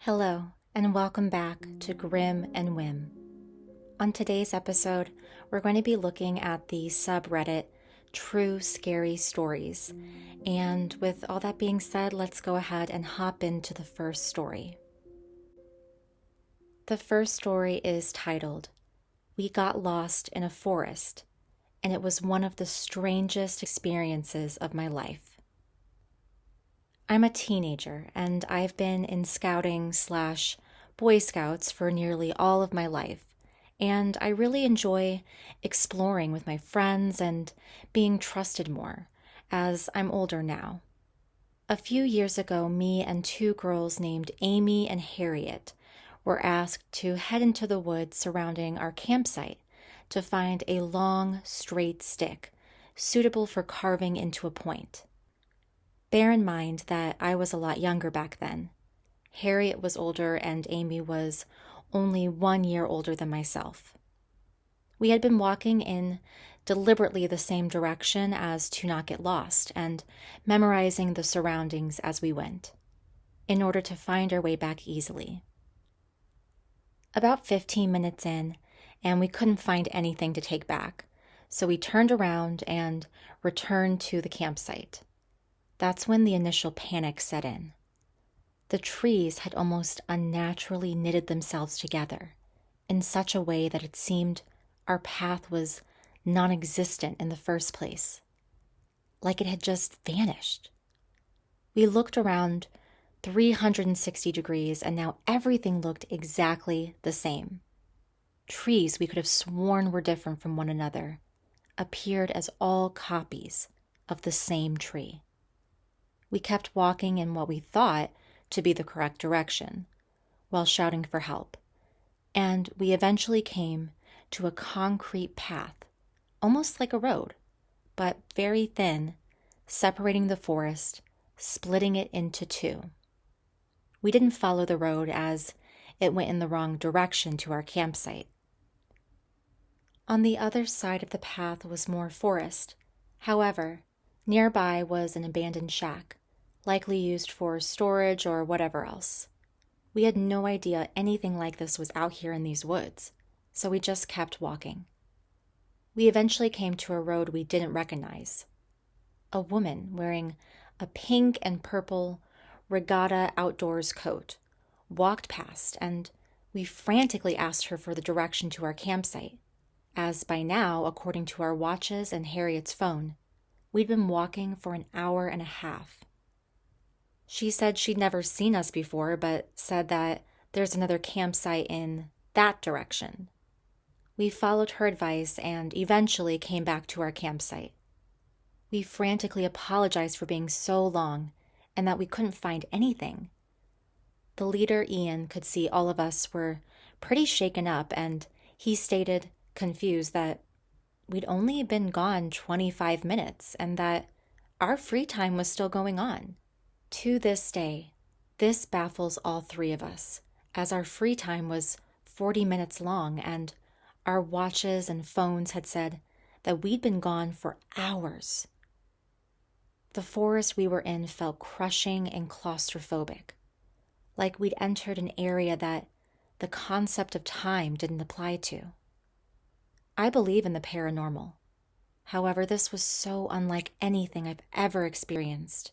Hello, and welcome back to Grim and Whim. On today's episode, we're going to be looking at the subreddit True Scary Stories. And with all that being said, let's go ahead and hop into the first story. The first story is titled, "We Got Lost in a Forest, and it was one of the strangest experiences of my life." I'm a teenager, and I've been in scouting/Boy Scouts for nearly all of my life, and I really enjoy exploring with my friends and being trusted more, as I'm older now. A few years ago, me and two girls named Amy and Harriet were asked to head into the woods surrounding our campsite to find a long, straight stick suitable for carving into a point. Bear in mind that I was a lot younger back then. Harriet was older and Amy was only 1 year older than myself. We had been walking in deliberately the same direction as to not get lost and memorizing the surroundings as we went, in order to find our way back easily. About 15 minutes in, and we couldn't find anything to take back, so we turned around and returned to the campsite. That's when the initial panic set in. The trees had almost unnaturally knitted themselves together in such a way that it seemed our path was non-existent in the first place, like it had just vanished. We looked around 360 degrees, and now everything looked exactly the same. Trees we could have sworn were different from one another appeared as all copies of the same tree. We kept walking in what we thought to be the correct direction, while shouting for help, and we eventually came to a concrete path, almost like a road, but very thin, separating the forest, splitting it into two. We didn't follow the road as it went in the wrong direction to our campsite. On the other side of the path was more forest. However, nearby was an abandoned shack, likely used for storage or whatever else. We had no idea anything like this was out here in these woods, so we just kept walking. We eventually came to a road we didn't recognize. A woman wearing a pink and purple regatta outdoors coat walked past, and we frantically asked her for the direction to our campsite, as by now, according to our watches and Harriet's phone, we'd been walking for an hour and a half. She said she'd never seen us before, but said that there's another campsite in that direction. We followed her advice and eventually came back to our campsite. We frantically apologized for being so long and that we couldn't find anything. The leader, Ian, could see all of us were pretty shaken up, and he stated, confused, that we'd only been gone 25 minutes and that our free time was still going on. To this day, this baffles all three of us, as our free time was 40 minutes long and our watches and phones had said that we'd been gone for hours. The forest we were in felt crushing and claustrophobic, like we'd entered an area that the concept of time didn't apply to. I believe in the paranormal. However, this was so unlike anything I've ever experienced.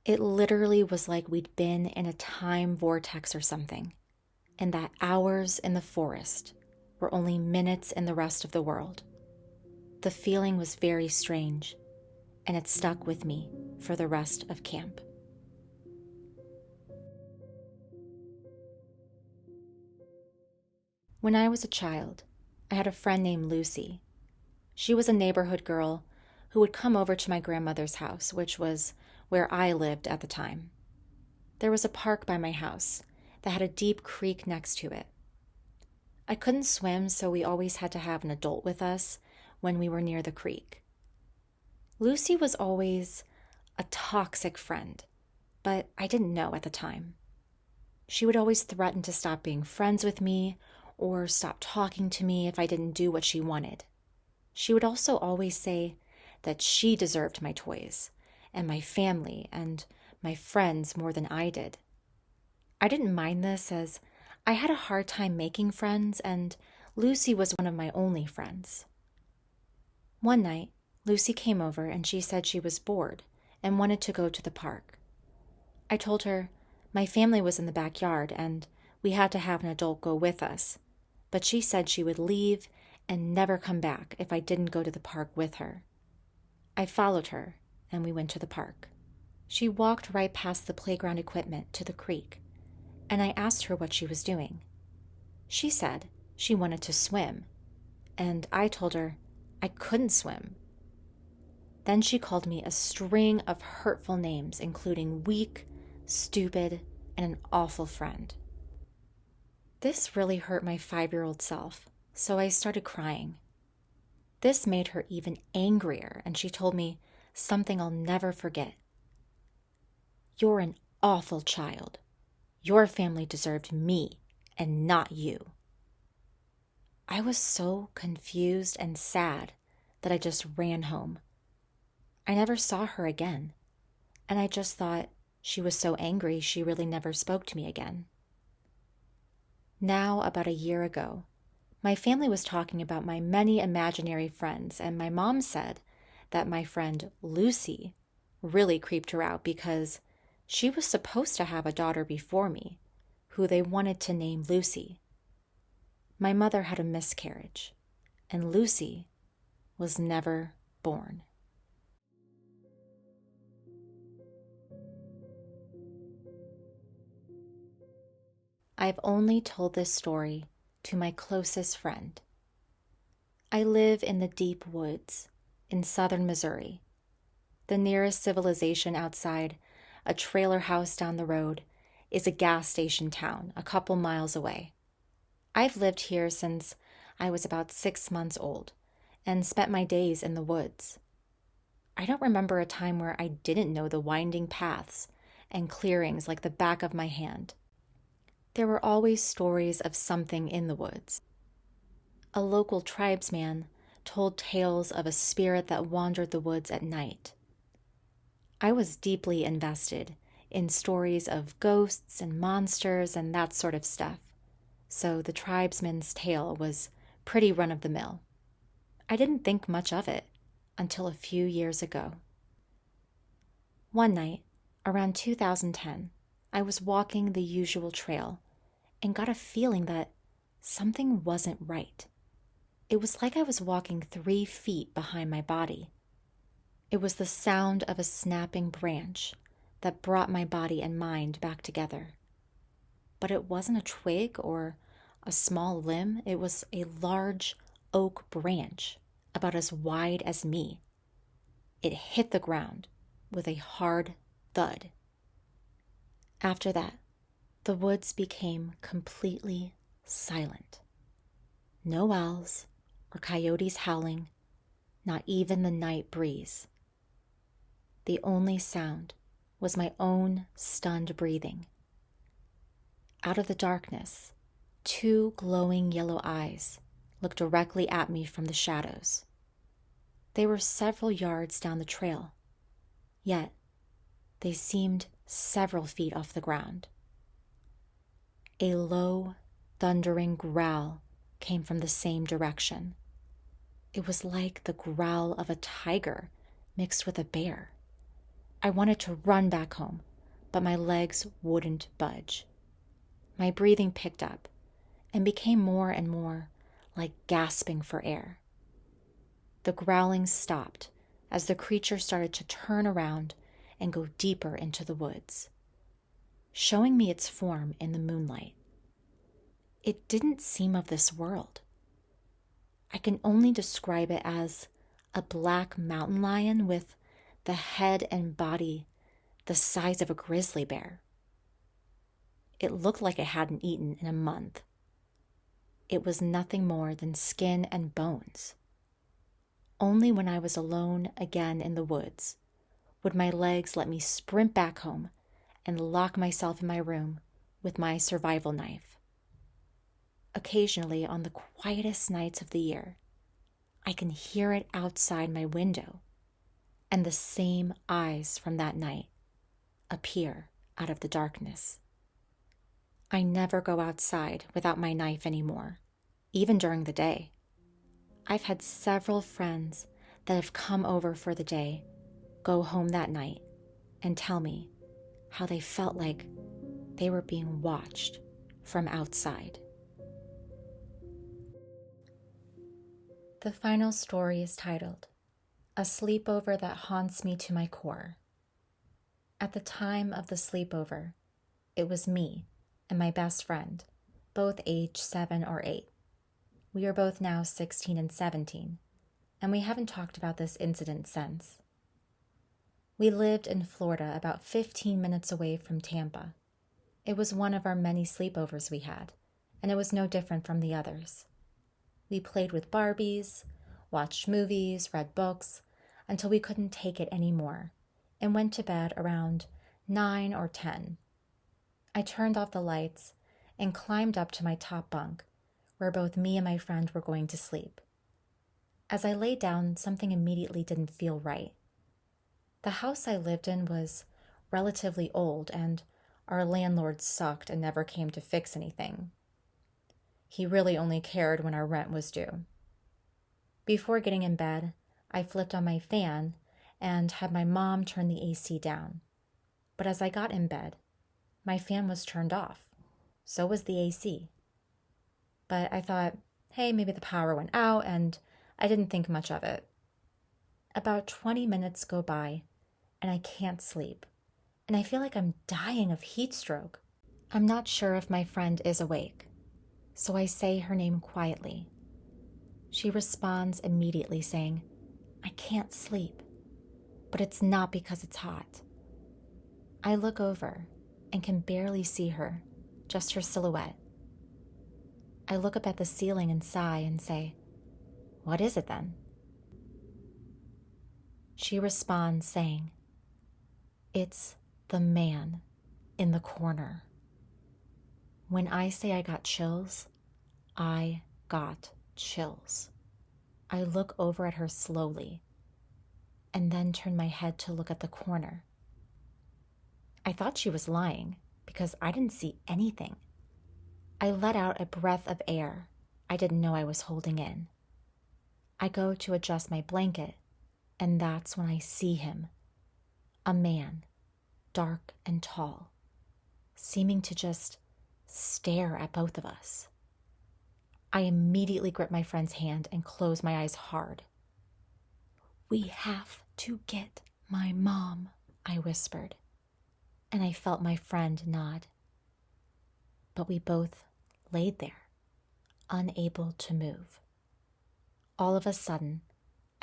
It literally was like we'd been in a time vortex or something, and that hours in the forest were only minutes in the rest of the world. The feeling was very strange, and it stuck with me for the rest of camp. When I was a child, I had a friend named Lucy. She was a neighborhood girl who would come over to my grandmother's house, which was where I lived at the time. There was a park by my house that had a deep creek next to it. I couldn't swim, so we always had to have an adult with us when we were near the creek. Lucy was always a toxic friend, but I didn't know at the time. She would always threaten to stop being friends with me or stop talking to me if I didn't do what she wanted. She would also always say that she deserved my toys and my family and my friends more than I did. I didn't mind this as I had a hard time making friends, and Lucy was one of my only friends. One night, Lucy came over and she said she was bored and wanted to go to the park. I told her my family was in the backyard and we had to have an adult go with us, but she said she would leave and never come back if I didn't go to the park with her. I followed her and we went to the park. She walked right past the playground equipment to the creek, and I asked her what she was doing. She said she wanted to swim, and I told her I couldn't swim. Then she called me a string of hurtful names, including weak, stupid, and an awful friend. This really hurt my 5-year-old self, so I started crying. This made her even angrier, and she told me something I'll never forget. "You're an awful child. Your family deserved me and not you." I was so confused and sad that I just ran home. I never saw her again, and I just thought she was so angry she really never spoke to me again. Now, about a year ago, my family was talking about my many imaginary friends, and my mom said that my friend Lucy really creeped her out because she was supposed to have a daughter before me, who they wanted to name Lucy. My mother had a miscarriage, and Lucy was never born. I've only told this story to my closest friend. I live in the deep woods in southern Missouri. The nearest civilization outside a trailer house down the road is a gas station town a couple miles away. I've lived here since I was about 6 months old and spent my days in the woods. I don't remember a time where I didn't know the winding paths and clearings like the back of my hand. There were always stories of something in the woods. A local tribesman told tales of a spirit that wandered the woods at night. I was deeply invested in stories of ghosts and monsters and that sort of stuff, so the tribesman's tale was pretty run-of-the-mill. I didn't think much of it until a few years ago. One night, around 2010, I was walking the usual trail and got a feeling that something wasn't right. It was like I was walking 3 feet behind my body. It was the sound of a snapping branch that brought my body and mind back together. But it wasn't a twig or a small limb. It was a large oak branch about as wide as me. It hit the ground with a hard thud. After that, the woods became completely silent. No owls or coyotes howling, not even the night breeze. The only sound was my own stunned breathing. Out of the darkness, 2 glowing yellow eyes looked directly at me from the shadows. They were several yards down the trail, yet they seemed several feet off the ground. A low, thundering growl came from the same direction. It was like the growl of a tiger mixed with a bear. I wanted to run back home, but my legs wouldn't budge. My breathing picked up and became more and more like gasping for air. The growling stopped as the creature started to turn around and go deeper into the woods, showing me its form in the moonlight. It didn't seem of this world. I can only describe it as a black mountain lion with the head and body the size of a grizzly bear. It looked like it hadn't eaten in a month. It was nothing more than skin and bones. Only when I was alone again in the woods would my legs let me sprint back home and lock myself in my room with my survival knife. Occasionally, on the quietest nights of the year, I can hear it outside my window, and the same eyes from that night appear out of the darkness. I never go outside without my knife anymore, even during the day. I've had several friends that have come over for the day, go home that night, and tell me how they felt like they were being watched from outside. The final story is titled, A Sleepover That Haunts Me to My Core. At the time of the sleepover, it was me and my best friend, both age 7 or 8. We are both now 16 and 17, and we haven't talked about this incident since. We lived in Florida, about 15 minutes away from Tampa. It was one of our many sleepovers we had, and it was no different from the others. We played with Barbies, watched movies, read books, until we couldn't take it anymore, and went to bed around 9 or 10. I turned off the lights and climbed up to my top bunk, where both me and my friend were going to sleep. As I lay down, something immediately didn't feel right. The house I lived in was relatively old, and our landlord sucked and never came to fix anything. He really only cared when our rent was due. Before getting in bed, I flipped on my fan and had my mom turn the AC down. But as I got in bed, my fan was turned off. So was the AC. But I thought, hey, maybe the power went out, and I didn't think much of it. About 20 minutes go by, and I can't sleep, and I feel like I'm dying of heat stroke. I'm not sure if my friend is awake, so I say her name quietly. She responds immediately saying, I can't sleep, but it's not because it's hot. I look over and can barely see her, just her silhouette. I look up at the ceiling and sigh and say, what is it then? She responds saying, it's the man in the corner. When I say I got chills, I got chills. I look over at her slowly and then turn my head to look at the corner. I thought she was lying because I didn't see anything. I let out a breath of air I didn't know I was holding in. I go to adjust my blanket, and that's when I see him. A man, dark and tall, seeming to just stare at both of us. I immediately grip my friend's hand and close my eyes hard. We have to get my mom, I whispered, and I felt my friend nod. But we both laid there, unable to move. All of a sudden,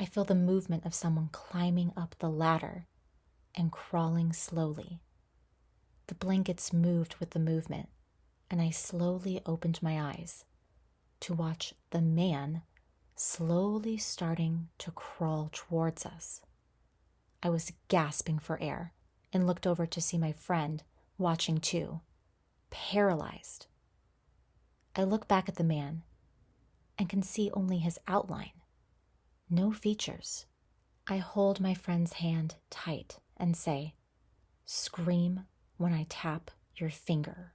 I feel the movement of someone climbing up the ladder and crawling slowly. The blankets moved with the movement, and I slowly opened my eyes to watch the man slowly starting to crawl towards us. I was gasping for air and looked over to see my friend watching too, paralyzed. I look back at the man and can see only his outline, no features. I hold my friend's hand tight and say, scream when I tap your finger.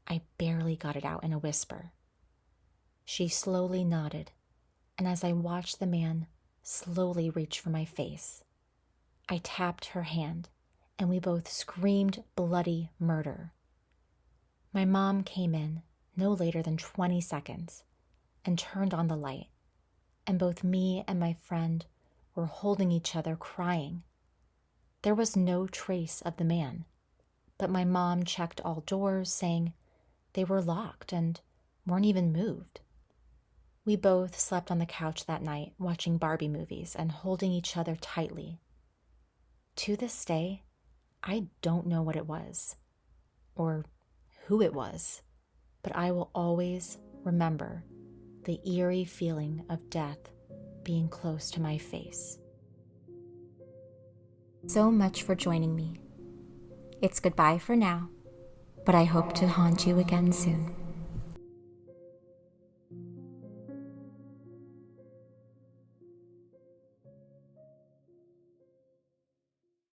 I barely got it out in a whisper. She slowly nodded, and as I watched the man slowly reach for my face, I tapped her hand, and we both screamed bloody murder. My mom came in no later than 20 seconds and turned on the light, and both me and my friend were holding each other crying. There was no trace of the man, but my mom checked all doors, saying they were locked and weren't even moved. We both slept on the couch that night, watching Barbie movies and holding each other tightly. To this day, I don't know what it was or who it was, but I will always remember the eerie feeling of death being close to my face. So much for joining me. It's goodbye for now, but I hope to haunt you again soon.